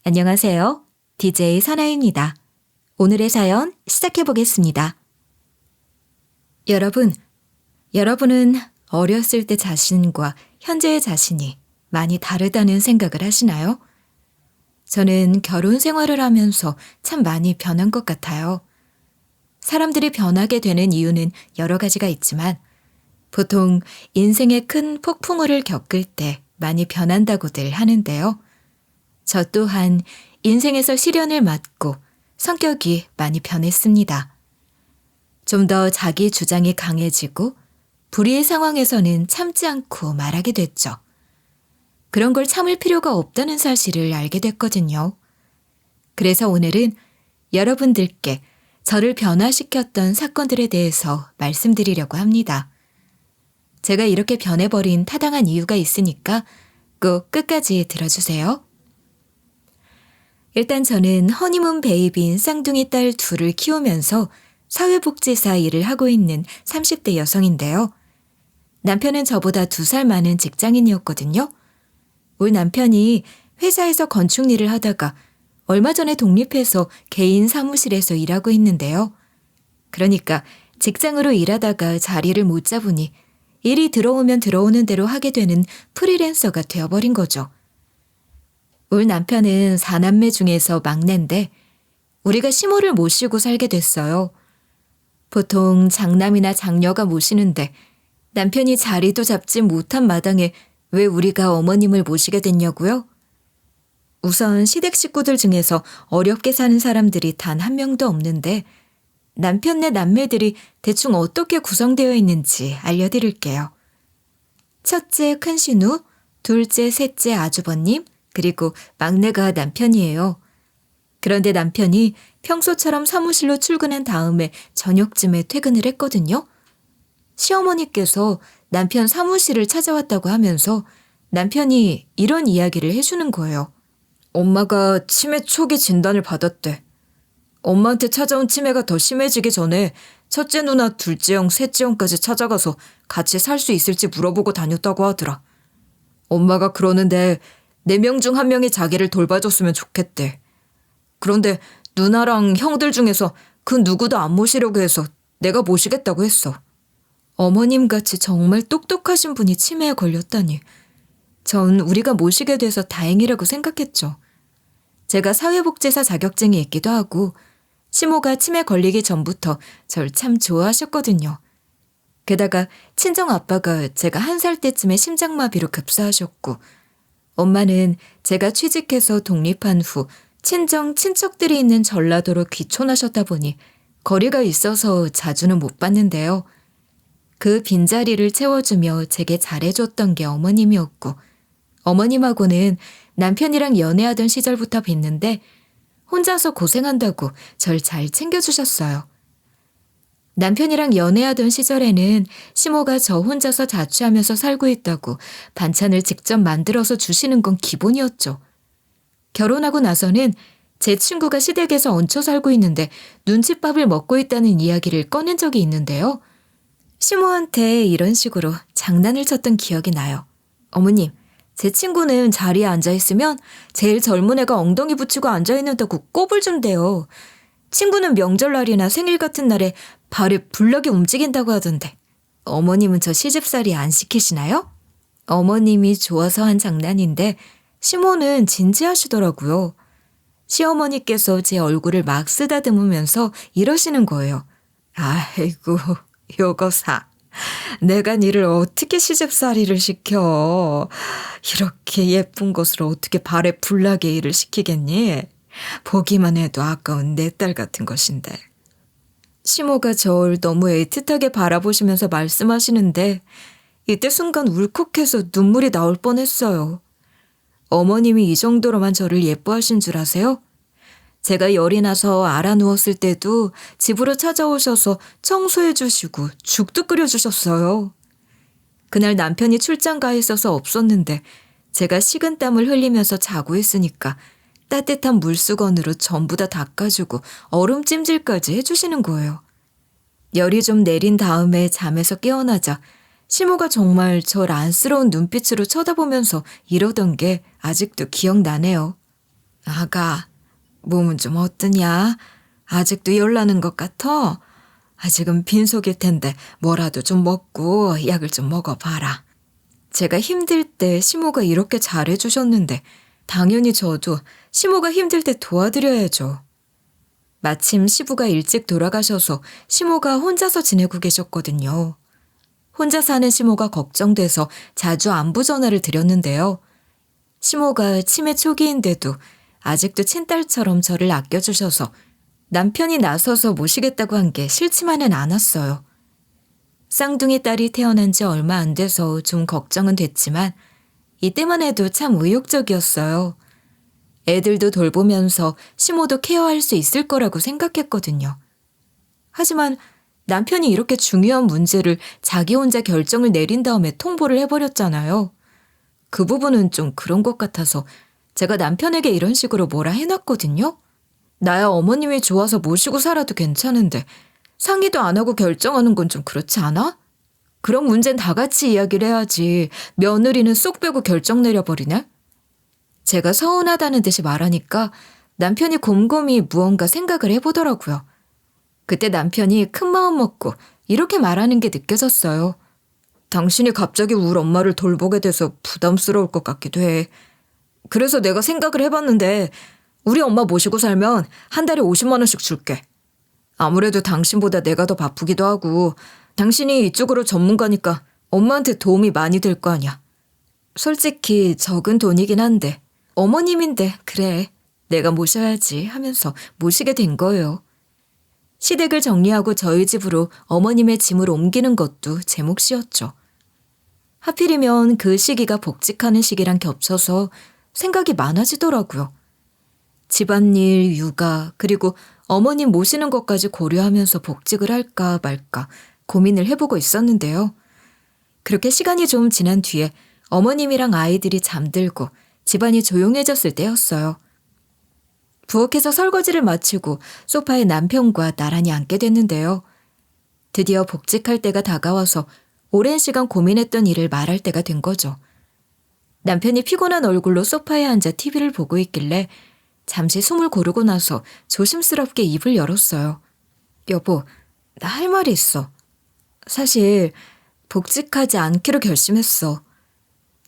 안녕하세요. DJ 선아입니다. 오늘의 사연 시작해 보겠습니다. 여러분은 어렸을 때 자신과 현재의 자신이 많이 다르다는 생각을 하시나요? 저는 결혼 생활을 하면서 참 많이 변한 것 같아요. 사람들이 변하게 되는 이유는 여러 가지가 있지만 보통 인생의 큰 폭풍우를 겪을 때 많이 변한다고들 하는데요. 저 또한 인생에서 시련을 맞고 성격이 많이 변했습니다. 좀 더 자기 주장이 강해지고 불의의 상황에서는 참지 않고 말하게 됐죠. 그런 걸 참을 필요가 없다는 사실을 알게 됐거든요. 그래서 오늘은 여러분들께 저를 변화시켰던 사건들에 대해서 말씀드리려고 합니다. 제가 이렇게 변해버린 타당한 이유가 있으니까 꼭 끝까지 들어주세요. 일단 저는 허니문 베이비인 쌍둥이 딸 둘을 키우면서 사회복지사 일을 하고 있는 30대 여성인데요. 남편은 저보다 2살 많은 직장인이었거든요. 우리 남편이 회사에서 건축 일을 하다가 얼마 전에 독립해서 개인 사무실에서 일하고 있는데요. 그러니까 직장으로 일하다가 자리를 못 잡으니 일이 들어오면 들어오는 대로 하게 되는 프리랜서가 되어버린 거죠. 우리 남편은 4남매 중에서 막내인데 우리가 시모를 모시고 살게 됐어요. 보통 장남이나 장녀가 모시는데 남편이 자리도 잡지 못한 마당에 왜 우리가 어머님을 모시게 됐냐고요? 우선 시댁 식구들 중에서 어렵게 사는 사람들이 단 한 명도 없는데 남편네 남매들이 대충 어떻게 구성되어 있는지 알려드릴게요. 첫째 큰신우, 둘째 셋째 아주버님, 그리고 막내가 남편이에요. 그런데 남편이 평소처럼 사무실로 출근한 다음에 저녁쯤에 퇴근을 했거든요. 시어머니께서 남편 사무실을 찾아왔다고 하면서 남편이 이런 이야기를 해주는 거예요. 엄마가 치매 초기 진단을 받았대. 엄마한테 찾아온 치매가 더 심해지기 전에 첫째 누나, 둘째 형, 셋째 형까지 찾아가서 같이 살 수 있을지 물어보고 다녔다고 하더라. 엄마가 그러는데 4명 중 1명이 자기를 돌봐줬으면 좋겠대. 그런데 누나랑 형들 중에서 그 누구도 안 모시려고 해서 내가 모시겠다고 했어. 어머님같이 정말 똑똑하신 분이 치매에 걸렸다니. 전 우리가 모시게 돼서 다행이라고 생각했죠. 제가 사회복지사 자격증이 있기도 하고 시모가 치매 걸리기 전부터 절 참 좋아하셨거든요. 게다가 친정아빠가 제가 1살 때쯤에 심장마비로 급사하셨고 엄마는 제가 취직해서 독립한 후 친정 친척들이 있는 전라도로 귀촌하셨다 보니 거리가 있어서 자주는 못 봤는데요. 그 빈자리를 채워주며 제게 잘해줬던 게 어머님이었고 어머님하고는 남편이랑 연애하던 시절부터 뵀는데 혼자서 고생한다고 절 잘 챙겨주셨어요. 남편이랑 연애하던 시절에는 시모가 저 혼자서 자취하면서 살고 있다고 반찬을 직접 만들어서 주시는 건 기본이었죠. 결혼하고 나서는 제 친구가 시댁에서 얹혀 살고 있는데 눈칫밥을 먹고 있다는 이야기를 꺼낸 적이 있는데요. 시모한테 이런 식으로 장난을 쳤던 기억이 나요. 어머님, 제 친구는 자리에 앉아있으면 제일 젊은 애가 엉덩이 붙이고 앉아있는다고 꼽을 준대요. 친구는 명절날이나 생일 같은 날에 발에 불나게 움직인다고 하던데 어머님은 저 시집살이 안 시키시나요? 어머님이 좋아서 한 장난인데 시모는 진지하시더라고요. 시어머니께서 제 얼굴을 막 쓰다듬으면서 이러시는 거예요. 아이고 요거사, 내가 니를 어떻게 시집살이를 시켜. 이렇게 예쁜 것을 어떻게 발에 불나게 일을 시키겠니? 보기만 해도 아까운 내 딸 같은 것인데. 시모가 절 너무 애틋하게 바라보시면서 말씀하시는데 이때 순간 울컥해서 눈물이 나올 뻔했어요. 어머님이 이 정도로만 저를 예뻐하신 줄 아세요? 제가 열이 나서 알아 누웠을 때도 집으로 찾아오셔서 청소해 주시고 죽도 끓여 주셨어요. 그날 남편이 출장 가 있어서 없었는데 제가 식은땀을 흘리면서 자고 있으니까 따뜻한 물수건으로 전부 다 닦아주고 얼음 찜질까지 해주시는 거예요. 열이 좀 내린 다음에 잠에서 깨어나자 시모가 정말 절 안쓰러운 눈빛으로 쳐다보면서 이러던 게 아직도 기억나네요. 아가, 몸은 좀 어떠냐? 아직도 열나는 것 같아? 아직은 빈속일 텐데 뭐라도 좀 먹고 약을 좀 먹어봐라. 제가 힘들 때 시모가 이렇게 잘해주셨는데 당연히 저도 시모가 힘들 때 도와드려야죠. 마침 시부가 일찍 돌아가셔서 시모가 혼자서 지내고 계셨거든요. 혼자 사는 시모가 걱정돼서 자주 안부 전화를 드렸는데요. 시모가 치매 초기인데도 아직도 친딸처럼 저를 아껴주셔서 남편이 나서서 모시겠다고 한 게 싫지만은 않았어요. 쌍둥이 딸이 태어난 지 얼마 안 돼서 좀 걱정은 됐지만 이때만 해도 참 의욕적이었어요. 애들도 돌보면서 시모도 케어할 수 있을 거라고 생각했거든요. 하지만 남편이 이렇게 중요한 문제를 자기 혼자 결정을 내린 다음에 통보를 해버렸잖아요. 그 부분은 좀 그런 것 같아서 제가 남편에게 이런 식으로 뭐라 해놨거든요. 나야 어머님이 좋아서 모시고 살아도 괜찮은데 상의도 안 하고 결정하는 건 좀 그렇지 않아? 그런 문제는 다 같이 이야기를 해야지 며느리는 쏙 빼고 결정 내려버리네? 제가 서운하다는 듯이 말하니까 남편이 곰곰이 무언가 생각을 해보더라고요. 그때 남편이 큰 마음 먹고 이렇게 말하는 게 느껴졌어요. 당신이 갑자기 우리 엄마를 돌보게 돼서 부담스러울 것 같기도 해. 그래서 내가 생각을 해봤는데 우리 엄마 모시고 살면 한 달에 50만 원씩 줄게. 아무래도 당신보다 내가 더 바쁘기도 하고 당신이 이쪽으로 전문가니까 엄마한테 도움이 많이 될 거 아니야. 솔직히 적은 돈이긴 한데 어머님인데 그래 내가 모셔야지 하면서 모시게 된 거예요. 시댁을 정리하고 저희 집으로 어머님의 짐을 옮기는 것도 제 몫이었죠. 하필이면 그 시기가 복직하는 시기랑 겹쳐서 생각이 많아지더라고요. 집안일, 육아, 그리고 어머님 모시는 것까지 고려하면서 복직을 할까 말까 고민을 해보고 있었는데요. 그렇게 시간이 좀 지난 뒤에 어머님이랑 아이들이 잠들고 집안이 조용해졌을 때였어요. 부엌에서 설거지를 마치고 소파에 남편과 나란히 앉게 됐는데요. 드디어 복직할 때가 다가와서 오랜 시간 고민했던 일을 말할 때가 된 거죠. 남편이 피곤한 얼굴로 소파에 앉아 TV를 보고 있길래 잠시 숨을 고르고 나서 조심스럽게 입을 열었어요. 여보, 나 할 말이 있어. 사실 복직하지 않기로 결심했어.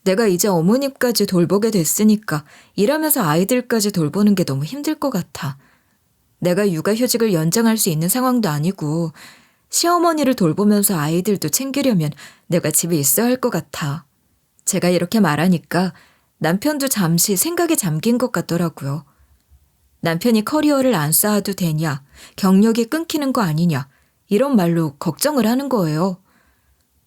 내가 이제 어머님까지 돌보게 됐으니까 일하면서 아이들까지 돌보는 게 너무 힘들 것 같아. 내가 육아휴직을 연장할 수 있는 상황도 아니고 시어머니를 돌보면서 아이들도 챙기려면 내가 집에 있어야 할 것 같아. 제가 이렇게 말하니까 남편도 잠시 생각에 잠긴 것 같더라고요. 남편이 커리어를 안 쌓아도 되냐, 경력이 끊기는 거 아니냐 이런 말로 걱정을 하는 거예요.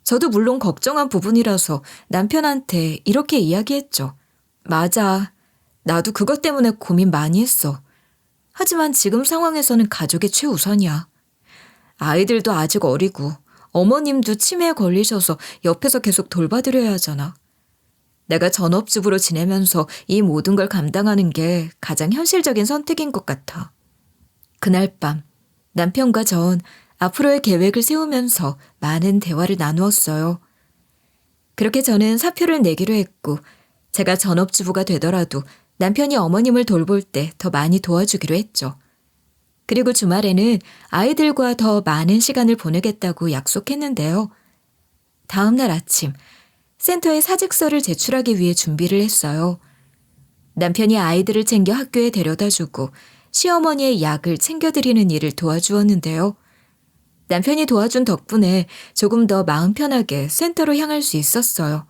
저도 물론 걱정한 부분이라서 남편한테 이렇게 이야기했죠. 맞아. 나도 그것 때문에 고민 많이 했어. 하지만 지금 상황에서는 가족이 최우선이야. 아이들도 아직 어리고 어머님도 치매에 걸리셔서 옆에서 계속 돌봐드려야 하잖아. 내가 전업주부로 지내면서 이 모든 걸 감당하는 게 가장 현실적인 선택인 것 같아. 그날 밤 남편과 전 앞으로의 계획을 세우면서 많은 대화를 나누었어요. 그렇게 저는 사표를 내기로 했고 제가 전업주부가 되더라도 남편이 어머님을 돌볼 때 더 많이 도와주기로 했죠. 그리고 주말에는 아이들과 더 많은 시간을 보내겠다고 약속했는데요. 다음 날 아침 센터에 사직서를 제출하기 위해 준비를 했어요. 남편이 아이들을 챙겨 학교에 데려다주고 시어머니의 약을 챙겨드리는 일을 도와주었는데요. 남편이 도와준 덕분에 조금 더 마음 편하게 센터로 향할 수 있었어요.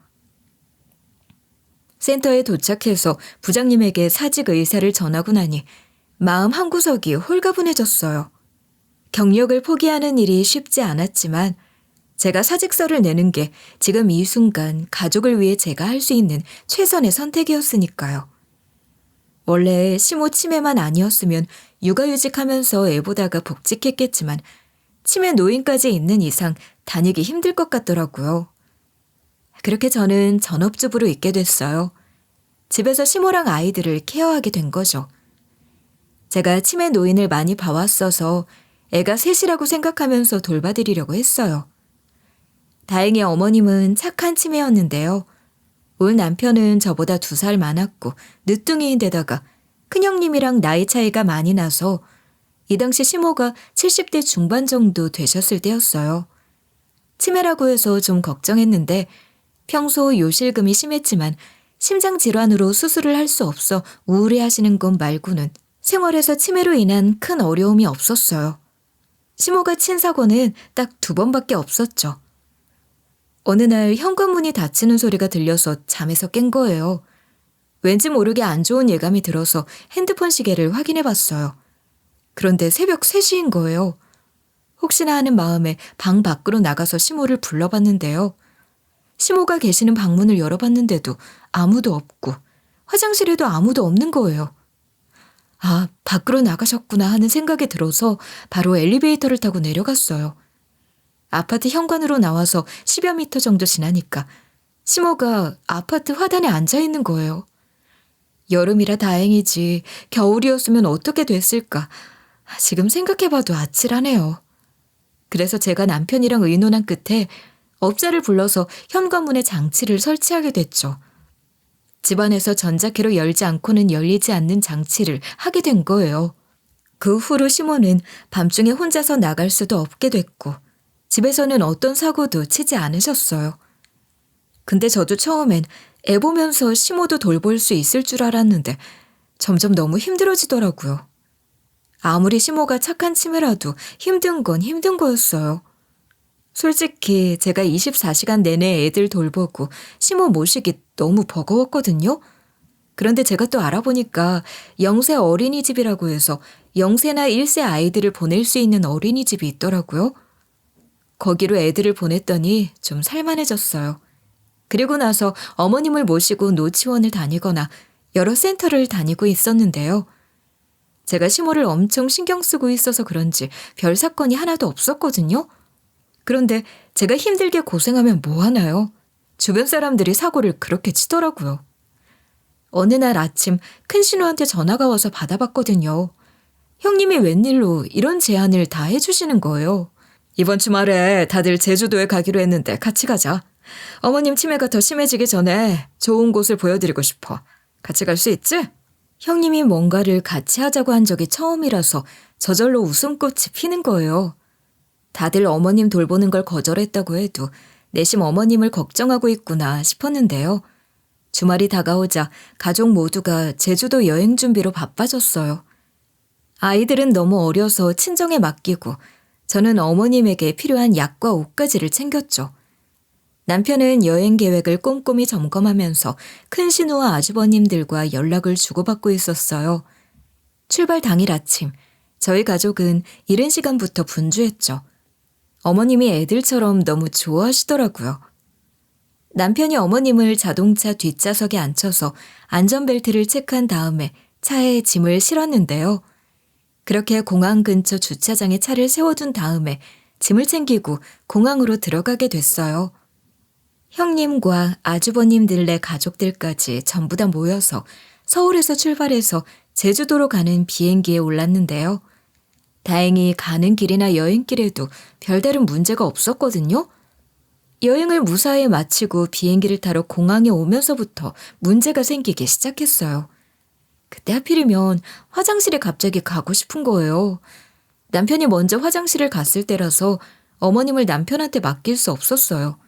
센터에 도착해서 부장님에게 사직 의사를 전하고 나니 마음 한구석이 홀가분해졌어요. 경력을 포기하는 일이 쉽지 않았지만 제가 사직서를 내는 게 지금 이 순간 가족을 위해 제가 할 수 있는 최선의 선택이었으니까요. 원래 시모 치매만 아니었으면 육아휴직하면서 애 보다가 복직했겠지만 치매 노인까지 있는 이상 다니기 힘들 것 같더라고요. 그렇게 저는 전업주부로 있게 됐어요. 집에서 시모랑 아이들을 케어하게 된 거죠. 제가 치매 노인을 많이 봐왔어서 애가 셋이라고 생각하면서 돌봐드리려고 했어요. 다행히 어머님은 착한 치매였는데요. 올 남편은 저보다 2살 많았고 늦둥이인데다가 큰형님이랑 나이 차이가 많이 나서 이 당시 시모가 70대 중반 정도 되셨을 때였어요. 치매라고 해서 좀 걱정했는데 평소 요실금이 심했지만 심장질환으로 수술을 할 수 없어 우울해하시는 것 말고는 생활에서 치매로 인한 큰 어려움이 없었어요. 시모가 친 사고는 딱 2번밖에 없었죠. 어느 날 현관문이 닫히는 소리가 들려서 잠에서 깬 거예요. 왠지 모르게 안 좋은 예감이 들어서 핸드폰 시계를 확인해 봤어요. 그런데 새벽 3시인 거예요. 혹시나 하는 마음에 방 밖으로 나가서 시모를 불러봤는데요. 시모가 계시는 방문을 열어봤는데도 아무도 없고 화장실에도 아무도 없는 거예요. 아, 밖으로 나가셨구나 하는 생각이 들어서 바로 엘리베이터를 타고 내려갔어요. 아파트 현관으로 나와서 10여 미터 정도 지나니까 시모가 아파트 화단에 앉아 있는 거예요. 여름이라 다행이지 겨울이었으면 어떻게 됐을까. 지금 생각해봐도 아찔하네요. 그래서 제가 남편이랑 의논한 끝에 업자를 불러서 현관문에 장치를 설치하게 됐죠. 집안에서 전자키로 열지 않고는 열리지 않는 장치를 하게 된 거예요. 그 후로 시모는 밤중에 혼자서 나갈 수도 없게 됐고 집에서는 어떤 사고도 치지 않으셨어요. 근데 저도 처음엔 애 보면서 시모도 돌볼 수 있을 줄 알았는데 점점 너무 힘들어지더라고요. 아무리 시모가 착한 치매라도 힘든 건 힘든 거였어요. 솔직히 제가 24시간 내내 애들 돌보고 시모 모시기 너무 버거웠거든요. 그런데 제가 또 알아보니까 영세 어린이집이라고 해서 0세나 1세 아이들을 보낼 수 있는 어린이집이 있더라고요. 거기로 애들을 보냈더니 좀 살만해졌어요. 그리고 나서 어머님을 모시고 노치원을 다니거나 여러 센터를 다니고 있었는데요. 제가 시모를 엄청 신경 쓰고 있어서 그런지 별 사건이 하나도 없었거든요. 그런데 제가 힘들게 고생하면 뭐 하나요? 주변 사람들이 사고를 그렇게 치더라고요. 어느 날 아침 큰 신우한테 전화가 와서 받아봤거든요. 형님이 웬일로 이런 제안을 다 해주시는 거예요. 이번 주말에 다들 제주도에 가기로 했는데 같이 가자. 어머님 치매가 더 심해지기 전에 좋은 곳을 보여드리고 싶어. 같이 갈 수 있지? 형님이 뭔가를 같이 하자고 한 적이 처음이라서 저절로 웃음꽃이 피는 거예요. 다들 어머님 돌보는 걸 거절했다고 해도 내심 어머님을 걱정하고 있구나 싶었는데요. 주말이 다가오자 가족 모두가 제주도 여행 준비로 바빠졌어요. 아이들은 너무 어려서 친정에 맡기고 저는 어머님에게 필요한 약과 옷가지를 챙겼죠. 남편은 여행 계획을 꼼꼼히 점검하면서 큰 신우와 아주버님들과 연락을 주고받고 있었어요. 출발 당일 아침, 저희 가족은 이른 시간부터 분주했죠. 어머님이 애들처럼 너무 좋아하시더라고요. 남편이 어머님을 자동차 뒷좌석에 앉혀서 안전벨트를 체크한 다음에 차에 짐을 실었는데요. 그렇게 공항 근처 주차장에 차를 세워둔 다음에 짐을 챙기고 공항으로 들어가게 됐어요. 형님과 아주버님들네 가족들까지 전부 다 모여서 서울에서 출발해서 제주도로 가는 비행기에 올랐는데요. 다행히 가는 길이나 여행길에도 별다른 문제가 없었거든요. 여행을 무사히 마치고 비행기를 타러 공항에 오면서부터 문제가 생기기 시작했어요. 그때 하필이면 화장실에 갑자기 가고 싶은 거예요. 남편이 먼저 화장실을 갔을 때라서 어머님을 남편한테 맡길 수 없었어요.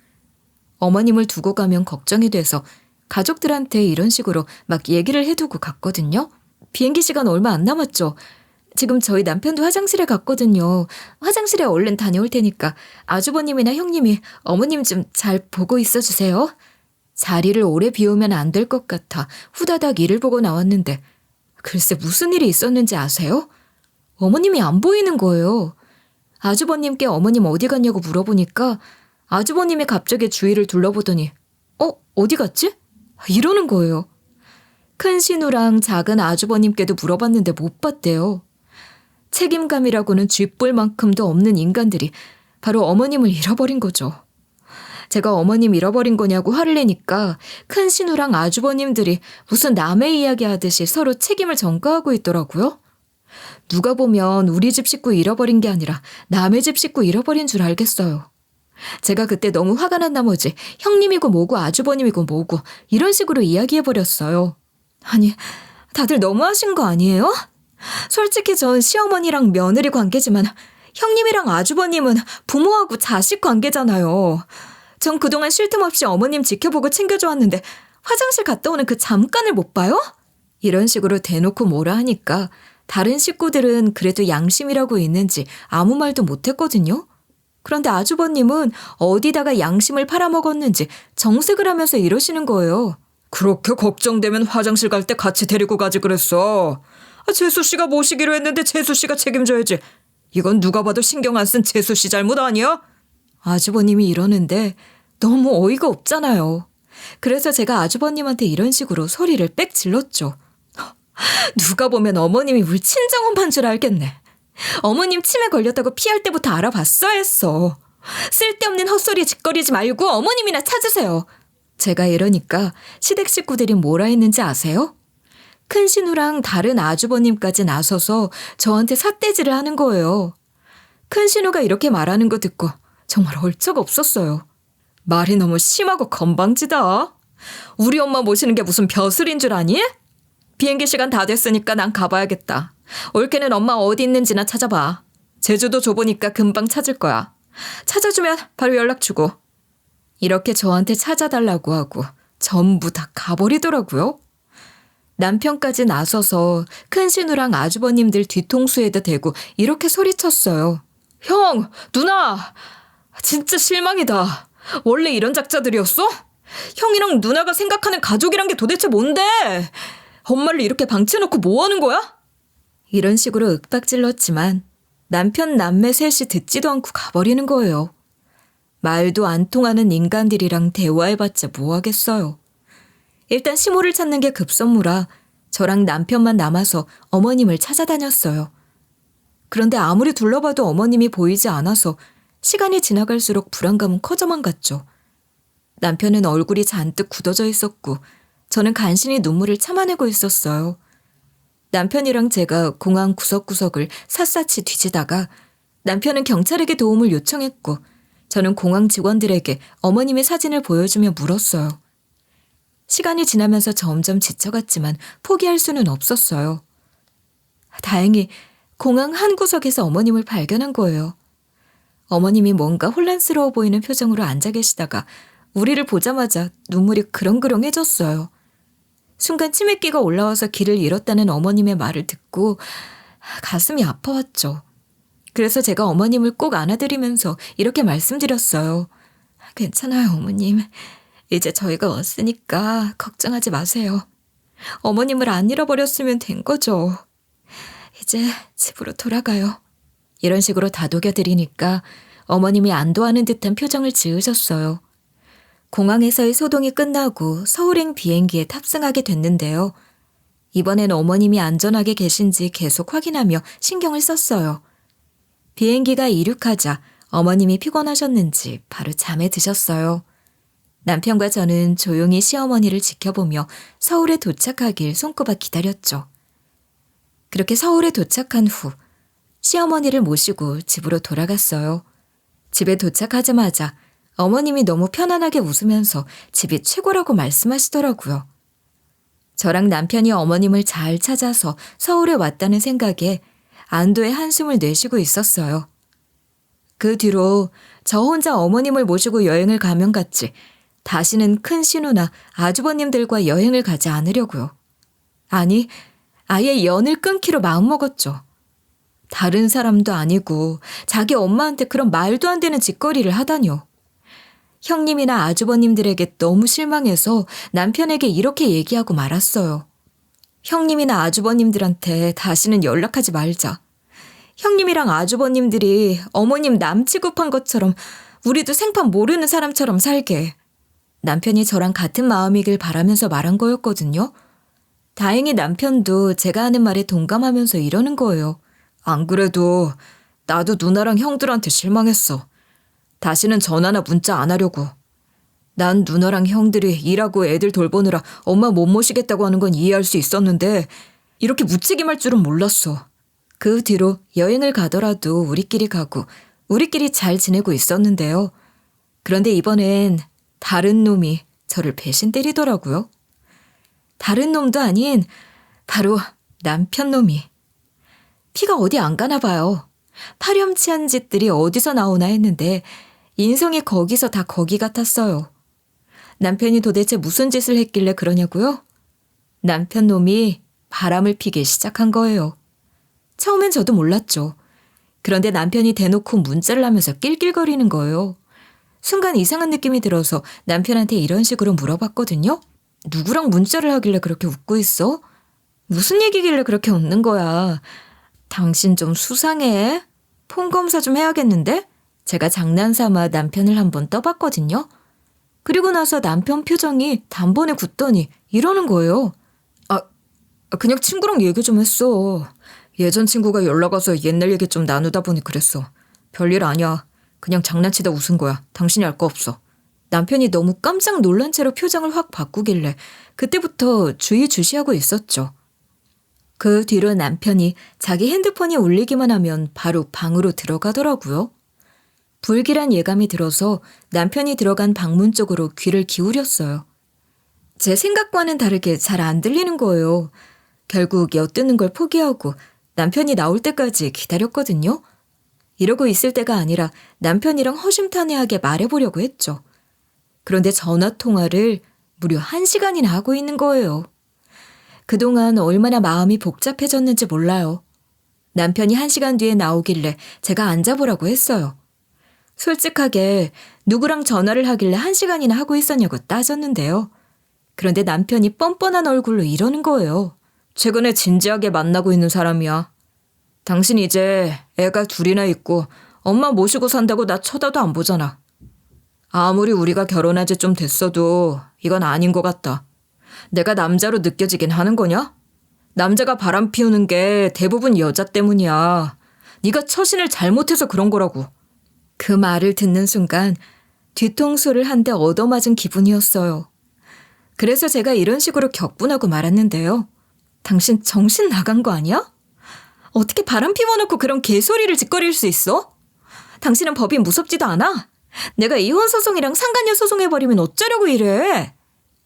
어머님을 두고 가면 걱정이 돼서 가족들한테 이런 식으로 막 얘기를 해두고 갔거든요. 비행기 시간 얼마 안 남았죠. 지금 저희 남편도 화장실에 갔거든요. 화장실에 얼른 다녀올 테니까 아주버님이나 형님이 어머님 좀 잘 보고 있어주세요. 자리를 오래 비우면 안 될 것 같아 후다닥 일을 보고 나왔는데 글쎄 무슨 일이 있었는지 아세요? 어머님이 안 보이는 거예요. 아주버님께 어머님 어디 갔냐고 물어보니까 아주버님이 갑자기 주위를 둘러보더니 어디 갔지? 이러는 거예요. 큰 신우랑 작은 아주버님께도 물어봤는데 못 봤대요. 책임감이라고는 쥐뿔 만큼도 없는 인간들이 바로 어머님을 잃어버린 거죠. 제가 어머님 잃어버린 거냐고 화를 내니까 큰 신우랑 아주버님들이 무슨 남의 이야기 하듯이 서로 책임을 전가하고 있더라고요. 누가 보면 우리 집 식구 잃어버린 게 아니라 남의 집 식구 잃어버린 줄 알겠어요. 제가 그때 너무 화가 난 나머지 형님이고 뭐고 아주버님이고 뭐고 이런 식으로 이야기해버렸어요. 아니 다들 너무하신 거 아니에요? 솔직히 전 시어머니랑 며느리 관계지만 형님이랑 아주버님은 부모하고 자식 관계잖아요. 전 그동안 쉴 틈 없이 어머님 지켜보고 챙겨줘 왔는데 화장실 갔다 오는 그 잠깐을 못 봐요? 이런 식으로 대놓고 뭐라 하니까 다른 식구들은 그래도 양심이라고 있는지 아무 말도 못했거든요. 그런데 아주버님은 어디다가 양심을 팔아먹었는지 정색을 하면서 이러시는 거예요. 그렇게 걱정되면 화장실 갈 때 같이 데리고 가지 그랬어. 재수 씨가 모시기로 했는데 재수 씨가 책임져야지. 이건 누가 봐도 신경 안 쓴 재수 씨 잘못 아니야? 아주버님이 이러는데 너무 어이가 없잖아요. 그래서 제가 아주버님한테 이런 식으로 소리를 빽 질렀죠. 누가 보면 어머님이 울 친정엄마인 줄 알겠네. 어머님 치매 걸렸다고 피할 때부터 알아봤어야 했어. 쓸데없는 헛소리 짓거리지 말고 어머님이나 찾으세요. 제가 이러니까 시댁 식구들이 뭐라 했는지 아세요? 큰 신우랑 다른 아주버님까지 나서서 저한테 삿대질을 하는 거예요. 큰 신우가 이렇게 말하는 거 듣고 정말 얼쩍 없었어요. 말이 너무 심하고 건방지다. 우리 엄마 모시는 게 무슨 벼슬인 줄 아니? 비행기 시간 다 됐으니까 난 가봐야겠다. 올케는 엄마 어디 있는지나 찾아봐. 제주도 좁으니까 금방 찾을 거야. 찾아주면 바로 연락 주고. 이렇게 저한테 찾아달라고 하고 전부 다 가버리더라고요. 남편까지 나서서 큰 신우랑 아주버님들 뒤통수에다 대고 이렇게 소리쳤어요. 형, 누나, 진짜 실망이다. 원래 이런 작자들이었어? 형이랑 누나가 생각하는 가족이란 게 도대체 뭔데? 엄마를 이렇게 방치해놓고 뭐 하는 거야? 이런 식으로 윽박질렀지만 남편 남매 셋이 듣지도 않고 가버리는 거예요. 말도 안 통하는 인간들이랑 대화해봤자 뭐 하겠어요. 일단 시모를 찾는 게 급선무라 저랑 남편만 남아서 어머님을 찾아다녔어요. 그런데 아무리 둘러봐도 어머님이 보이지 않아서 시간이 지나갈수록 불안감은 커져만 갔죠. 남편은 얼굴이 잔뜩 굳어져 있었고 저는 간신히 눈물을 참아내고 있었어요. 남편이랑 제가 공항 구석구석을 샅샅이 뒤지다가 남편은 경찰에게 도움을 요청했고 저는 공항 직원들에게 어머님의 사진을 보여주며 물었어요. 시간이 지나면서 점점 지쳐갔지만 포기할 수는 없었어요. 다행히 공항 한 구석에서 어머님을 발견한 거예요. 어머님이 뭔가 혼란스러워 보이는 표정으로 앉아 계시다가 우리를 보자마자 눈물이 그렁그렁해졌어요. 순간 치매기가 올라와서 길을 잃었다는 어머님의 말을 듣고 가슴이 아파왔죠. 그래서 제가 어머님을 꼭 안아드리면서 이렇게 말씀드렸어요. 괜찮아요, 어머님. 이제 저희가 왔으니까 걱정하지 마세요. 어머님을 안 잃어버렸으면 된 거죠. 이제 집으로 돌아가요. 이런 식으로 다독여드리니까 어머님이 안도하는 듯한 표정을 지으셨어요. 공항에서의 소동이 끝나고 서울행 비행기에 탑승하게 됐는데요. 이번엔 어머님이 안전하게 계신지 계속 확인하며 신경을 썼어요. 비행기가 이륙하자 어머님이 피곤하셨는지 바로 잠에 드셨어요. 남편과 저는 조용히 시어머니를 지켜보며 서울에 도착하길 손꼽아 기다렸죠. 그렇게 서울에 도착한 후 시어머니를 모시고 집으로 돌아갔어요. 집에 도착하자마자 어머님이 너무 편안하게 웃으면서 집이 최고라고 말씀하시더라고요. 저랑 남편이 어머님을 잘 찾아서 서울에 왔다는 생각에 안도의 한숨을 내쉬고 있었어요. 그 뒤로 저 혼자 어머님을 모시고 여행을 가면 같지 다시는 큰 신우나 아주버님들과 여행을 가지 않으려고요. 아니, 아예 연을 끊기로 마음먹었죠. 다른 사람도 아니고 자기 엄마한테 그런 말도 안 되는 짓거리를 하다뇨. 형님이나 아주버님들에게 너무 실망해서 남편에게 이렇게 얘기하고 말았어요. 형님이나 아주버님들한테 다시는 연락하지 말자. 형님이랑 아주버님들이 어머님 남 취급한 것처럼 우리도 생판 모르는 사람처럼 살게. 남편이 저랑 같은 마음이길 바라면서 말한 거였거든요. 다행히 남편도 제가 하는 말에 동감하면서 이러는 거예요. 안 그래도 나도 누나랑 형들한테 실망했어. 다시는 전화나 문자 안 하려고. 난 누나랑 형들이 일하고 애들 돌보느라 엄마 못 모시겠다고 하는 건 이해할 수 있었는데 이렇게 무책임할 줄은 몰랐어. 그 뒤로 여행을 가더라도 우리끼리 가고 우리끼리 잘 지내고 있었는데요. 그런데 이번엔 다른 놈이 저를 배신 때리더라고요. 다른 놈도 아닌 바로 남편 놈이. 피가 어디 안 가나 봐요. 파렴치한 짓들이 어디서 나오나 했는데 인성이 거기서 다 거기 같았어요. 남편이 도대체 무슨 짓을 했길래 그러냐고요? 남편 놈이 바람을 피기 시작한 거예요. 처음엔 저도 몰랐죠. 그런데 남편이 대놓고 문자를 하면서 낄낄거리는 거예요. 순간 이상한 느낌이 들어서 남편한테 이런 식으로 물어봤거든요. 누구랑 문자를 하길래 그렇게 웃고 있어? 무슨 얘기길래 그렇게 웃는 거야? 당신 좀 수상해. 폰 검사 좀 해야겠는데? 제가 장난삼아 남편을 한번 떠봤거든요. 그리고 나서 남편 표정이 단번에 굳더니 이러는 거예요. 그냥 친구랑 얘기 좀 했어. 예전 친구가 연락 와서 옛날 얘기 좀 나누다 보니 그랬어. 별일 아니야. 그냥 장난치다 웃은 거야. 당신이 알 거 없어. 남편이 너무 깜짝 놀란 채로 표정을 확 바꾸길래 그때부터 주의주시하고 있었죠. 그 뒤로 남편이 자기 핸드폰이 울리기만 하면 바로 방으로 들어가더라고요. 불길한 예감이 들어서 남편이 들어간 방문 쪽으로 귀를 기울였어요. 제 생각과는 다르게 잘 안 들리는 거예요. 결국 엿듣는 걸 포기하고 남편이 나올 때까지 기다렸거든요. 이러고 있을 때가 아니라 남편이랑 허심탄회하게 말해보려고 했죠. 그런데 전화통화를 무려 1시간이나 하고 있는 거예요. 그동안 얼마나 마음이 복잡해졌는지 몰라요. 남편이 1시간 뒤에 나오길래 제가 앉아보라고 했어요. 솔직하게 누구랑 전화를 하길래 1시간이나 하고 있었냐고 따졌는데요. 그런데 남편이 뻔뻔한 얼굴로 이러는 거예요. 최근에 진지하게 만나고 있는 사람이야. 당신 이제 애가 2이나 있고 엄마 모시고 산다고 나 쳐다도 안 보잖아. 아무리 우리가 결혼한 지 좀 됐어도 이건 아닌 것 같다. 내가 남자로 느껴지긴 하는 거냐? 남자가 바람 피우는 게 대부분 여자 때문이야. 네가 처신을 잘못해서 그런 거라고. 그 말을 듣는 순간 뒤통수를 한 대 얻어맞은 기분이었어요. 그래서 제가 이런 식으로 격분하고 말았는데요. 당신 정신 나간 거 아니야? 어떻게 바람 피워놓고 그런 개소리를 짓거릴 수 있어? 당신은 법이 무섭지도 않아? 내가 이혼 소송이랑 상간녀 소송해버리면 어쩌려고 이래?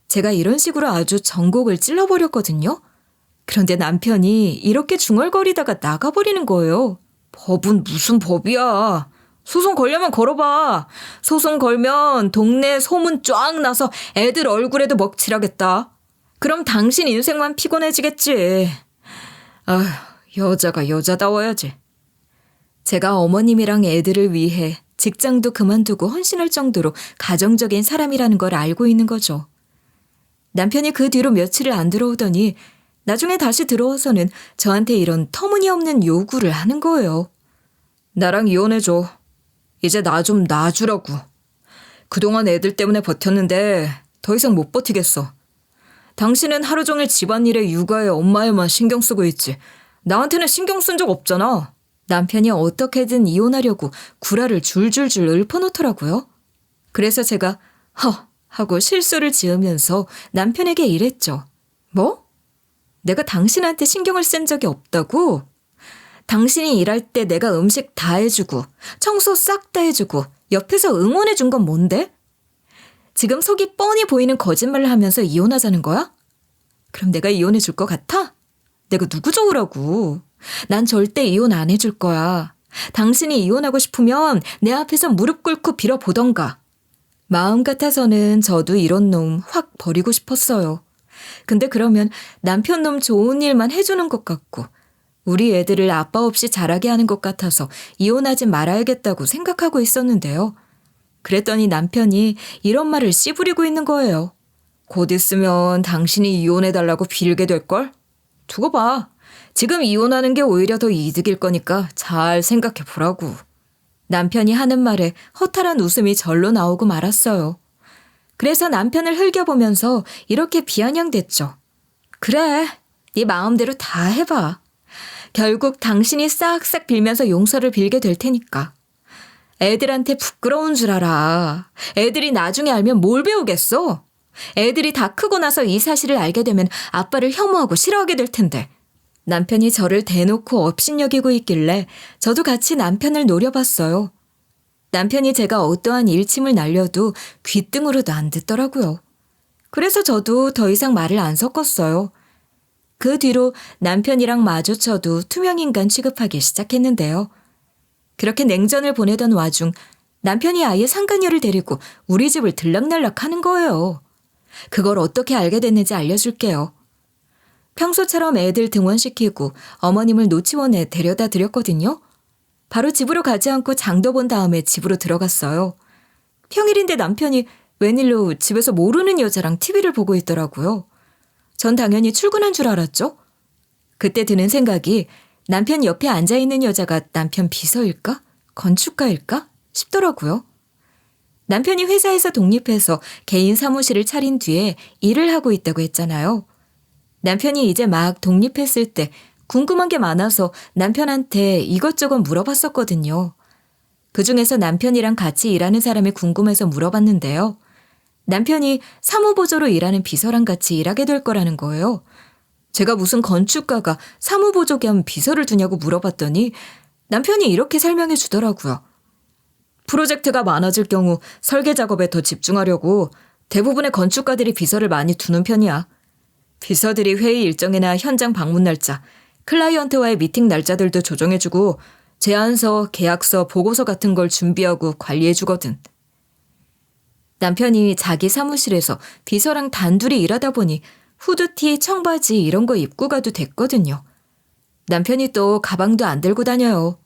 제가 이런 식으로 아주 전곡을 찔러버렸거든요. 그런데 남편이 이렇게 중얼거리다가 나가버리는 거예요. 법은 무슨 법이야. 소송 걸려면 걸어봐. 소송 걸면 동네 소문 쫙 나서 애들 얼굴에도 먹칠하겠다. 그럼 당신 인생만 피곤해지겠지. 아휴, 여자가 여자다워야지. 제가 어머님이랑 애들을 위해 직장도 그만두고 헌신할 정도로 가정적인 사람이라는 걸 알고 있는 거죠. 남편이 그 뒤로 며칠을 안 들어오더니 나중에 다시 들어와서는 저한테 이런 터무니없는 요구를 하는 거예요. 나랑 이혼해줘. 이제 나 좀 놔주라고. 그동안 애들 때문에 버텼는데 더 이상 못 버티겠어. 당신은 하루 종일 집안일에 육아에 엄마에만 신경 쓰고 있지. 나한테는 신경 쓴 적 없잖아. 남편이 어떻게든 이혼하려고 구라를 줄줄줄 읊어놓더라고요. 그래서 제가 하고 실수를 지으면서 남편에게 이랬죠. 뭐? 내가 당신한테 신경을 쓴 적이 없다고? 당신이 일할 때 내가 음식 다 해주고 청소 싹 다 해주고 옆에서 응원해준 건 뭔데? 지금 속이 뻔히 보이는 거짓말을 하면서 이혼하자는 거야? 그럼 내가 이혼해줄 것 같아? 내가 누구 좋으라고? 난 절대 이혼 안 해줄 거야. 당신이 이혼하고 싶으면 내 앞에서 무릎 꿇고 빌어보던가. 마음 같아서는 저도 이런 놈 확 버리고 싶었어요. 근데 그러면 남편 놈 좋은 일만 해주는 것 같고 우리 애들을 아빠 없이 자라게 하는 것 같아서 이혼하지 말아야겠다고 생각하고 있었는데요. 그랬더니 남편이 이런 말을 씨부리고 있는 거예요. 곧 있으면 당신이 이혼해달라고 빌게 될걸? 두고 봐. 지금 이혼하는 게 오히려 더 이득일 거니까 잘 생각해 보라고. 남편이 하는 말에 허탈한 웃음이 절로 나오고 말았어요. 그래서 남편을 흘겨보면서 이렇게 비아냥댔죠. 그래, 네 마음대로 다 해봐. 결국 당신이 싹싹 빌면서 용서를 빌게 될 테니까. 애들한테 부끄러운 줄 알아. 애들이 나중에 알면 뭘 배우겠어? 애들이 다 크고 나서 이 사실을 알게 되면 아빠를 혐오하고 싫어하게 될 텐데. 남편이 저를 대놓고 업신여기고 있길래 저도 같이 남편을 노려봤어요. 남편이 제가 어떠한 일침을 날려도 귀등으로도 안 듣더라고요. 그래서 저도 더 이상 말을 안 섞었어요. 그 뒤로 남편이랑 마주쳐도 투명인간 취급하기 시작했는데요. 그렇게 냉전을 보내던 와중 남편이 아예 상간녀를 데리고 우리 집을 들락날락 하는 거예요. 그걸 어떻게 알게 됐는지 알려줄게요. 평소처럼 애들 등원시키고 어머님을 노치원에 데려다 드렸거든요. 바로 집으로 가지 않고 장도 본 다음에 집으로 들어갔어요. 평일인데 남편이 웬일로 집에서 모르는 여자랑 TV를 보고 있더라고요. 전 당연히 출근한 줄 알았죠. 그때 드는 생각이 남편 옆에 앉아있는 여자가 남편 비서일까? 건축가일까? 싶더라고요. 남편이 회사에서 독립해서 개인 사무실을 차린 뒤에 일을 하고 있다고 했잖아요. 남편이 이제 막 독립했을 때 궁금한 게 많아서 남편한테 이것저것 물어봤었거든요. 그중에서 남편이랑 같이 일하는 사람이 궁금해서 물어봤는데요. 남편이 사무보조로 일하는 비서랑 같이 일하게 될 거라는 거예요. 제가 무슨 건축가가 사무보조 겸 비서를 두냐고 물어봤더니 남편이 이렇게 설명해 주더라고요. 프로젝트가 많아질 경우 설계 작업에 더 집중하려고 대부분의 건축가들이 비서를 많이 두는 편이야. 비서들이 회의 일정이나 현장 방문 날짜, 클라이언트와의 미팅 날짜들도 조정해주고 제안서, 계약서, 보고서 같은 걸 준비하고 관리해주거든. 남편이 자기 사무실에서 비서랑 단둘이 일하다 보니 후드티, 청바지 이런 거 입고 가도 됐거든요. 남편이 또 가방도 안 들고 다녀요.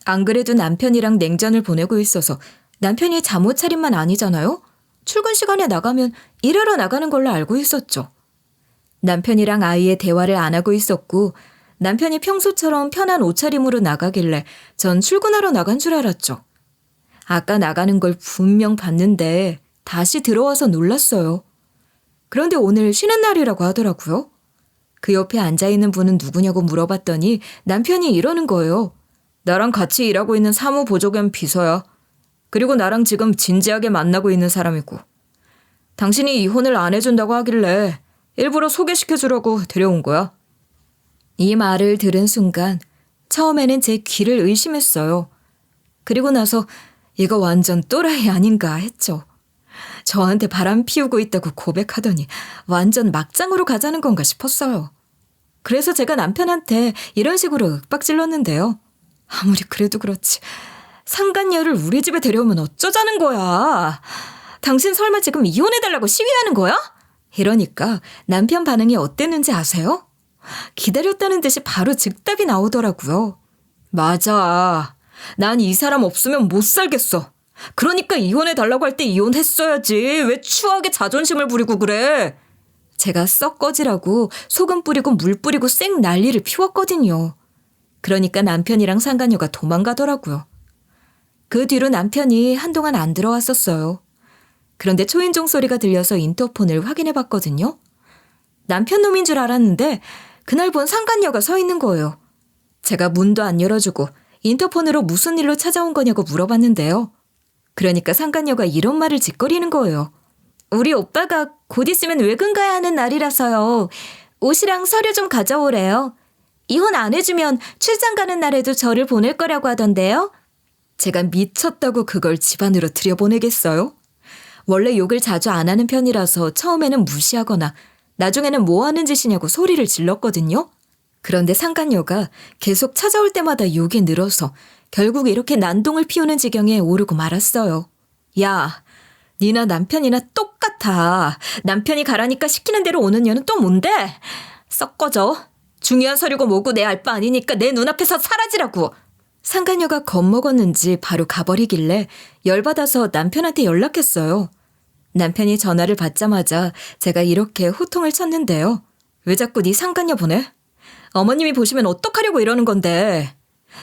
안 그래도 남편이랑 냉전을 보내고 있어서 남편이 잠옷 차림만 아니잖아요? 출근 시간에 나가면 일하러 나가는 걸로 알고 있었죠. 남편이랑 아이의 대화를 안 하고 있었고 남편이 평소처럼 편한 옷차림으로 나가길래 전 출근하러 나간 줄 알았죠. 아까 나가는 걸 분명 봤는데 다시 들어와서 놀랐어요. 그런데 오늘 쉬는 날이라고 하더라고요. 그 옆에 앉아있는 분은 누구냐고 물어봤더니 남편이 이러는 거예요. 나랑 같이 일하고 있는 사무보조 겸 비서야. 그리고 나랑 지금 진지하게 만나고 있는 사람이고. 당신이 이혼을 안 해준다고 하길래 일부러 소개시켜주려고 데려온 거야. 이 말을 들은 순간 처음에는 제 귀를 의심했어요. 그리고 나서 이거 완전 또라이 아닌가 했죠. 저한테 바람 피우고 있다고 고백하더니 완전 막장으로 가자는 건가 싶었어요. 그래서 제가 남편한테 이런 식으로 윽박질렀는데요. 아무리 그래도 그렇지. 상간녀를 우리 집에 데려오면 어쩌자는 거야. 당신 설마 지금 이혼해달라고 시위하는 거야? 이러니까 남편 반응이 어땠는지 아세요? 기다렸다는 듯이 바로 즉답이 나오더라고요. 맞아. 난 이 사람 없으면 못 살겠어. 그러니까 이혼해달라고 할 때 이혼했어야지. 왜 추하게 자존심을 부리고 그래? 제가 썩 꺼지라고 소금 뿌리고 물 뿌리고 쌩 난리를 피웠거든요. 그러니까 남편이랑 상간녀가 도망가더라고요. 그 뒤로 남편이 한동안 안 들어왔었어요. 그런데 초인종 소리가 들려서 인터폰을 확인해봤거든요. 남편 놈인 줄 알았는데 그날 본 상간녀가 서 있는 거예요. 제가 문도 안 열어주고 인터폰으로 무슨 일로 찾아온 거냐고 물어봤는데요. 그러니까 상간녀가 이런 말을 짓거리는 거예요. 우리 오빠가 곧 있으면 외근 가야 하는 날이라서요. 옷이랑 서류 좀 가져오래요. 이혼 안 해주면 출장 가는 날에도 저를 보낼 거라고 하던데요. 제가 미쳤다고 그걸 집안으로 들여보내겠어요? 원래 욕을 자주 안 하는 편이라서 처음에는 무시하거나 나중에는 뭐 하는 짓이냐고 소리를 질렀거든요. 그런데 상간녀가 계속 찾아올 때마다 욕이 늘어서 결국 이렇게 난동을 피우는 지경에 오르고 말았어요. 야, 니나 남편이나 똑같아. 남편이 가라니까 시키는 대로 오는 년은 또 뭔데? 썩 꺼져. 중요한 서류고 뭐고 내 알 바 아니니까 내 눈앞에서 사라지라고. 상간녀가 겁먹었는지 바로 가버리길래 열받아서 남편한테 연락했어요. 남편이 전화를 받자마자 제가 이렇게 호통을 쳤는데요. 왜 자꾸 네 상간녀 보내? 어머님이 보시면 어떡하려고 이러는 건데.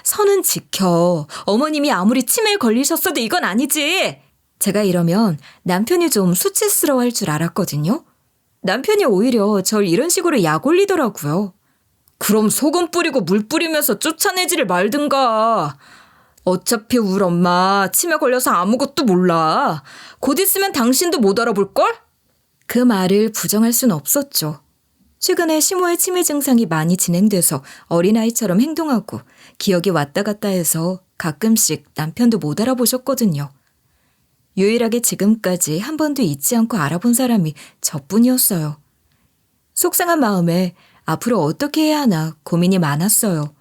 선은 지켜. 어머님이 아무리 치매에 걸리셨어도 이건 아니지. 제가 이러면 남편이 좀 수치스러워할 줄 알았거든요. 남편이 오히려 절 이런 식으로 약 올리더라고요. 그럼 소금 뿌리고 물 뿌리면서 쫓아내지를 말든가. 어차피 우리 엄마 치매 걸려서 아무것도 몰라. 곧 있으면 당신도 못 알아볼걸? 그 말을 부정할 순 없었죠. 최근에 시모의 치매 증상이 많이 진행돼서 어린아이처럼 행동하고 기억이 왔다 갔다 해서 가끔씩 남편도 못 알아보셨거든요. 유일하게 지금까지 한 번도 잊지 않고 알아본 사람이 저뿐이었어요. 속상한 마음에 앞으로 어떻게 해야 하나 고민이 많았어요.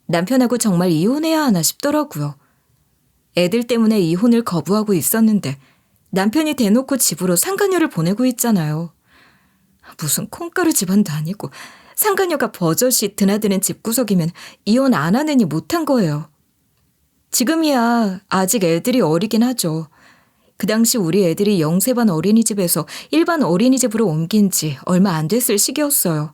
남편하고 정말 이혼해야 하나 싶더라고요. 애들 때문에 이혼을 거부하고 있었는데 남편이 대놓고 집으로 상간녀를 보내고 있잖아요. 무슨 콩가루 집안도 아니고 상간녀가 버젓이 드나드는 집구석이면 이혼 안 하느니 못한 거예요. 지금이야 아직 애들이 어리긴 하죠. 그 당시 우리 애들이 영세반 어린이집에서 일반 어린이집으로 옮긴 지 얼마 안 됐을 시기였어요.